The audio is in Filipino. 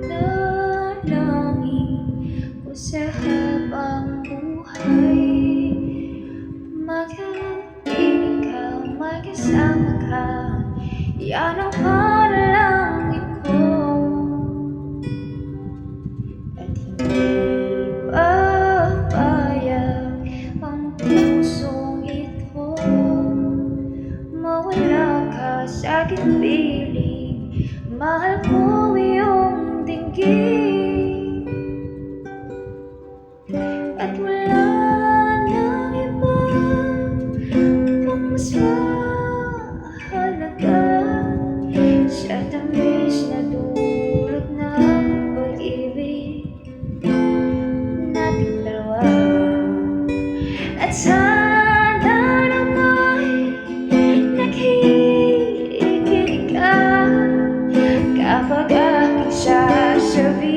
Panalangin ko sa habang buhay, magkaibig ka, magkasama ka, yan ang panalangin ko. At hindi papayag ang pusong ito mawala ka sa aking piling. Mahal ko iyong dinggin, at wala nang iba pang mas mahalaga sa tamis na dulot ng pag-ibig nating dalawa. At sana naman nakikinig ka kapag aking sasabihin